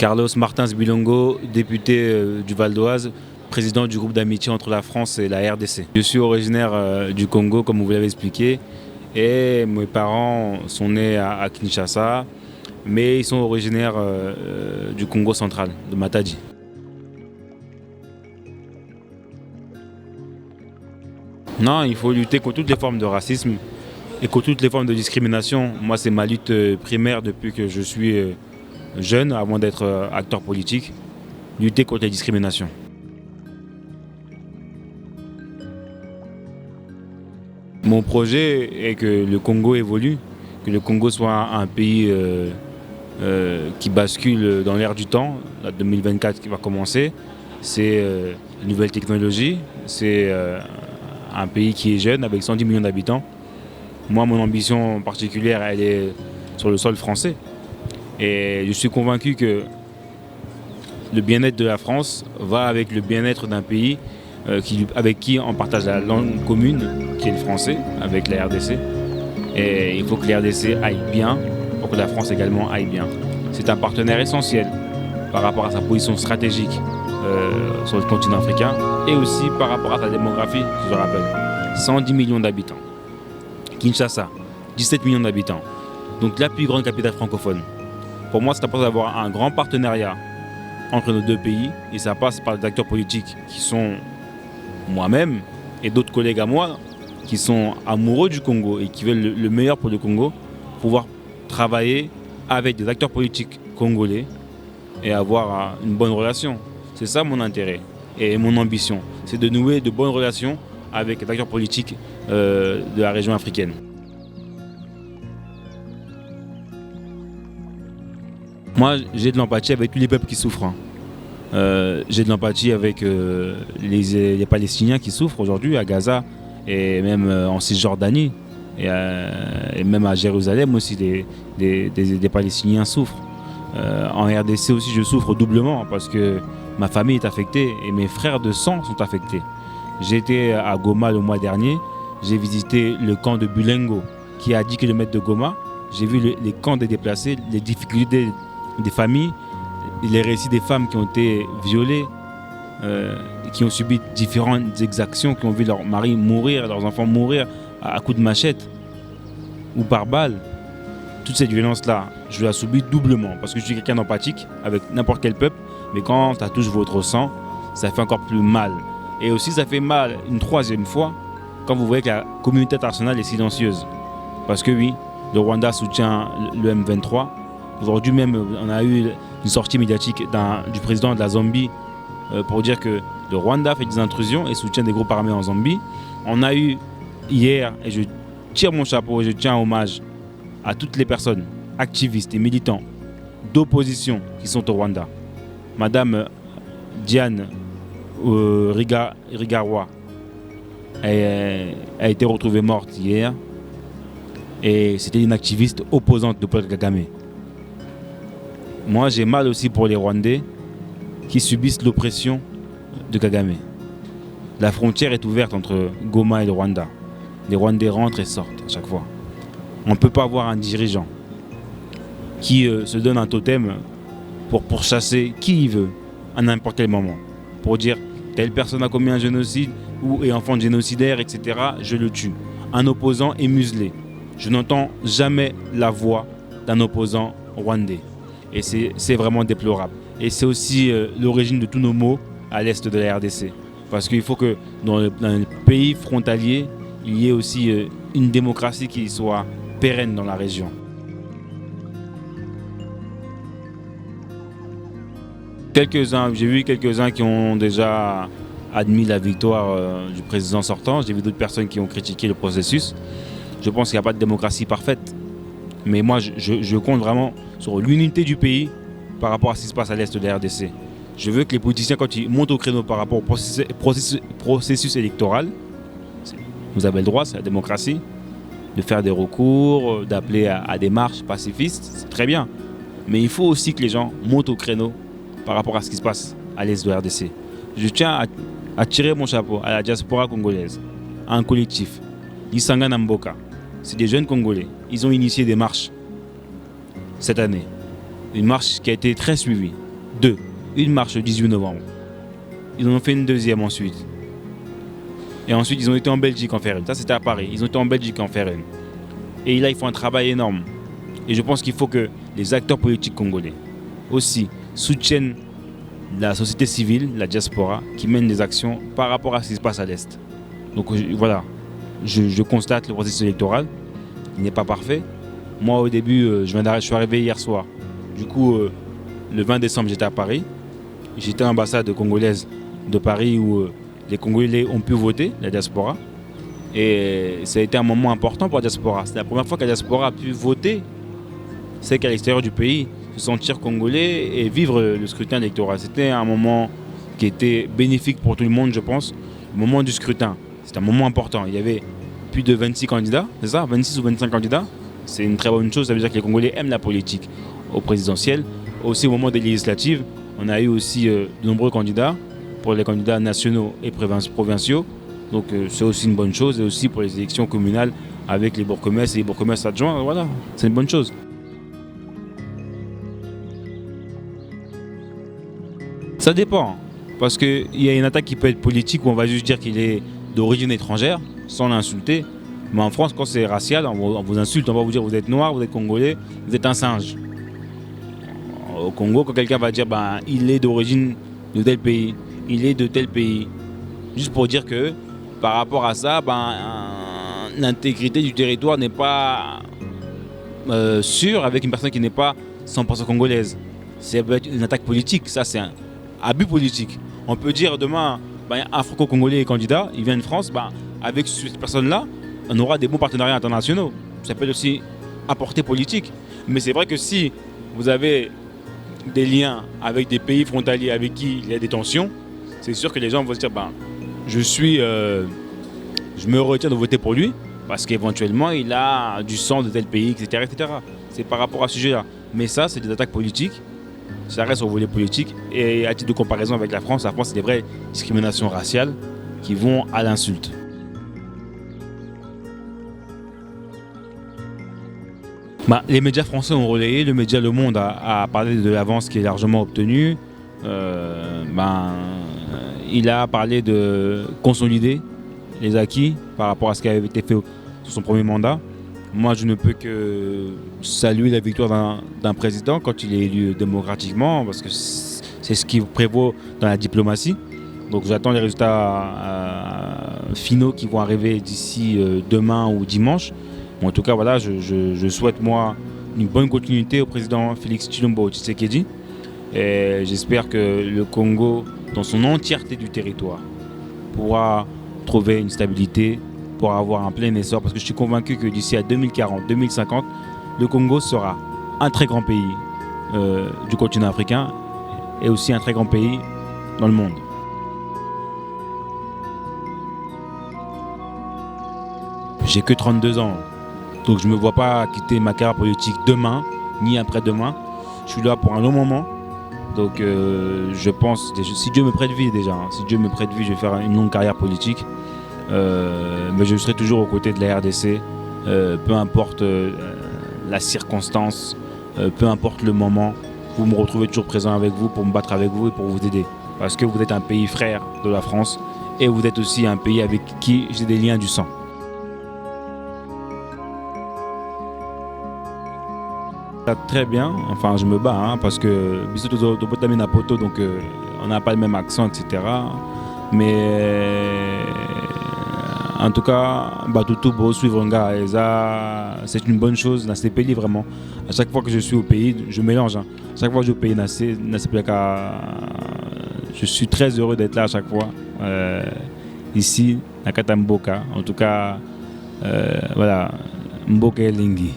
Carlos Martins Bilongo, député du Val d'Oise, président du groupe d'amitié entre la France et la RDC. Je suis originaire du Congo, comme vous l'avez expliqué, et mes parents sont nés à Kinshasa, mais ils sont originaires du Congo central, de Matadi. Non, il faut lutter contre toutes les formes de racisme et contre toutes les formes de discrimination. Moi, c'est ma lutte primaire depuis que je suis jeune, avant d'être acteur politique, lutter contre les discriminations. Mon projet est que le Congo évolue, que le Congo soit un pays qui bascule dans l'ère du temps, la 2024 qui va commencer. C'est une nouvelle technologie, c'est un pays qui est jeune avec 110 millions d'habitants. Moi, mon ambition particulière, elle est sur le sol français. Et je suis convaincu que le bien-être de la France va avec le bien-être d'un pays avec qui on partage la langue commune, qui est le français, avec la RDC. Et il faut que la RDC aille bien pour que la France également aille bien. C'est un partenaire essentiel par rapport à sa position stratégique sur le continent africain et aussi par rapport à sa démographie, je le rappelle. 110 millions d'habitants. Kinshasa, 17 millions d'habitants. Donc la plus grande capitale francophone. Pour moi, c'est important d'avoir un grand partenariat entre nos deux pays et ça passe par des acteurs politiques qui sont moi-même et d'autres collègues à moi qui sont amoureux du Congo et qui veulent le meilleur pour le Congo, pouvoir travailler avec des acteurs politiques congolais et avoir une bonne relation. C'est ça mon intérêt et mon ambition, c'est de nouer de bonnes relations avec les acteurs politiques de la région africaine. Moi, j'ai de l'empathie avec tous les peuples qui souffrent. J'ai de l'empathie avec les Palestiniens qui souffrent aujourd'hui à Gaza et même en Cisjordanie et même à Jérusalem aussi, des Palestiniens souffrent. En RDC aussi, je souffre doublement parce que ma famille est affectée et mes frères de sang sont affectés. J'ai été à Goma le mois dernier, j'ai visité le camp de Bulengo qui est à 10 km de Goma. J'ai vu les camps des déplacés, les difficultés des familles, les récits des femmes qui ont été violées, qui ont subi différentes exactions, qui ont vu leurs maris mourir, leurs enfants mourir à coups de machette ou par balle. Toute cette violence-là, je la subis doublement parce que je suis quelqu'un d'empathique avec n'importe quel peuple, mais quand ça touche votre sang, ça fait encore plus mal. Et aussi, ça fait mal une troisième fois quand vous voyez que la communauté internationale est silencieuse. Parce que oui, le Rwanda soutient le M23. Aujourd'hui même, on a eu une sortie médiatique du président de la Zambie pour dire que le Rwanda fait des intrusions et soutient des groupes armés en Zambie. On a eu hier, et je tire mon chapeau et je tiens hommage à toutes les personnes activistes et militants d'opposition qui sont au Rwanda. Madame Diane Rigarois a été retrouvée morte hier et c'était une activiste opposante de Paul Kagame. Moi, j'ai mal aussi pour les Rwandais qui subissent l'oppression de Kagame. La frontière est ouverte entre Goma et le Rwanda. Les Rwandais rentrent et sortent à chaque fois. On ne peut pas avoir un dirigeant qui se donne un totem pour chasser qui il veut à n'importe quel moment. Pour dire telle personne a commis un génocide ou est enfant de génocidaire, etc. Je le tue. Un opposant est muselé. Je n'entends jamais la voix d'un opposant rwandais. Et c'est vraiment déplorable. Et c'est aussi l'origine de tous nos maux à l'est de la RDC. Parce qu'il faut que dans le pays frontalier, il y ait aussi une démocratie qui soit pérenne dans la région. J'ai vu quelques-uns qui ont déjà admis la victoire du président sortant. J'ai vu d'autres personnes qui ont critiqué le processus. Je pense qu'il n'y a pas de démocratie parfaite. Mais moi, je compte vraiment sur l'unité du pays par rapport à ce qui se passe à l'est de la RDC. Je veux que les politiciens, quand ils montent au créneau par rapport au processus électoral, vous avez le droit, c'est la démocratie, de faire des recours, d'appeler à des marches pacifistes, c'est très bien. Mais il faut aussi que les gens montent au créneau par rapport à ce qui se passe à l'est de la RDC. Je tiens à tirer mon chapeau à la diaspora congolaise, à un collectif, Lisanga Namboka. C'est des jeunes Congolais. Ils ont initié des marches cette année. Une marche qui a été très suivie. Deux. Une marche le 18 novembre. Ils en ont fait une deuxième ensuite. Et ensuite, ils ont été en Belgique en faire une. Ça, c'était à Paris. Ils ont été en Belgique en faire une. Et là, ils font un travail énorme. Et je pense qu'il faut que les acteurs politiques congolais aussi soutiennent la société civile, la diaspora, qui mène des actions par rapport à ce qui se passe à l'Est. Donc voilà, je constate le processus électoral. Il n'est pas parfait. Moi, au début, je suis arrivé hier soir. Du coup, le 20 décembre, j'étais à Paris. J'étais à l'ambassade congolaise de Paris où les Congolais ont pu voter, la diaspora. Et ça a été un moment important pour la diaspora. C'est la première fois que la diaspora a pu voter, c'est qu'à l'extérieur du pays, se sentir congolais et vivre le scrutin électoral. C'était un moment qui était bénéfique pour tout le monde, je pense. Le moment du scrutin, c'est un moment important. Il y avait plus de 26 candidats, c'est ça, 26 ou 25 candidats. C'est une très bonne chose, ça veut dire que les Congolais aiment la politique au présidentiel. Aussi au moment des législatives, on a eu aussi de nombreux candidats pour les candidats nationaux et provinciaux. Donc c'est aussi une bonne chose, et aussi pour les élections communales avec les bourgmestres et les bourgmestres adjoints, voilà, c'est une bonne chose. Ça dépend, parce qu'il y a une attaque qui peut être politique où on va juste dire qu'il est d'origine étrangère, sans l'insulter. Mais en France, quand c'est racial, on vous insulte, on va vous dire vous êtes noir, vous êtes congolais, vous êtes un singe. Au Congo, quand quelqu'un va dire il est d'origine de tel pays, il est de tel pays, juste pour dire que par rapport à ça, l'intégrité du territoire n'est pas sûre avec une personne qui n'est pas 100% congolaise. C'est une attaque politique, ça c'est un abus politique. On peut dire demain, un franco-congolais candidat, il vient de France, avec cette personne-là, on aura des bons partenariats internationaux. Ça peut aussi apporter politique. Mais c'est vrai que si vous avez des liens avec des pays frontaliers avec qui il y a des tensions, c'est sûr que les gens vont se dire je me retiens de voter pour lui parce qu'éventuellement il a du sang de tel pays, etc. etc. C'est par rapport à ce sujet-là. Mais ça, c'est des attaques politiques. Ça reste au volet politique. Et à titre de comparaison avec la France, c'est des vraies discriminations raciales qui vont à l'insulte. Les médias français ont relayé, le média Le Monde a parlé de l'avance qui est largement obtenue. Il a parlé de consolider les acquis par rapport à ce qui avait été fait sous son premier mandat. Moi, je ne peux que saluer la victoire d'un président quand il est élu démocratiquement, parce que c'est ce qui prévaut dans la diplomatie. Donc j'attends les résultats finaux qui vont arriver d'ici demain ou dimanche. En tout cas, voilà, je souhaite moi une bonne continuité au président Félix Tshilombo Tshisekedi. Et j'espère que le Congo, dans son entièreté du territoire, pourra trouver une stabilité, pourra avoir un plein essor. Parce que je suis convaincu que d'ici à 2040, 2050, le Congo sera un très grand pays du continent africain et aussi un très grand pays dans le monde. J'ai que 32 ans. Donc je ne me vois pas quitter ma carrière politique demain, ni après-demain. Je suis là pour un long moment. Donc je pense, si Dieu me prête vie déjà, si Dieu me prête vie, je vais faire une longue carrière politique. Mais je serai toujours aux côtés de la RDC, peu importe la circonstance, peu importe le moment. Vous me retrouvez toujours présent avec vous pour me battre avec vous et pour vous aider. Parce que vous êtes un pays frère de la France et vous êtes aussi un pays avec qui j'ai des liens du sang. Très bien, enfin je me bats parce que donc on n'a pas le même accent, etc. Mais en tout cas, Batutu suivre un gars, c'est une bonne chose dans ces pays vraiment. À chaque fois que je suis au pays, je mélange. À chaque fois que je suis au pays, je suis très heureux d'être là à chaque fois. Ici, à Katamboka. En tout cas, voilà, Mboka Elingi.